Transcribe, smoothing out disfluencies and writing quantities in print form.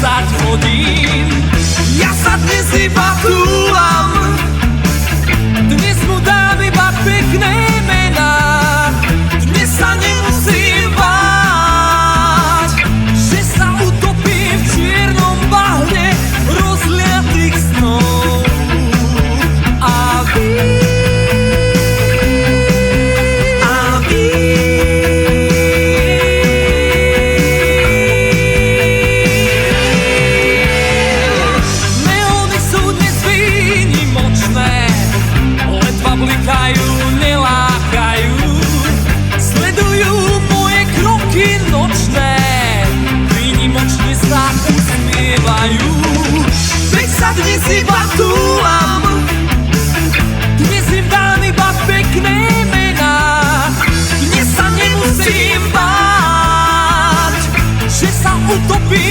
10 hodín. Ja sa dnes iba túlam, dnes mu dám iba pekné mená. Dnes sa nemusím báť, že sa utopím v čiernom bahne rozliatých snov. A vy nelákajú, sledujú moje kroky nočné, výnimočne sa usmievajú. Veď sa dnes iba túlam, dnes im dám iba pekné mená. Dnes sa nemusím báť, že sa utopím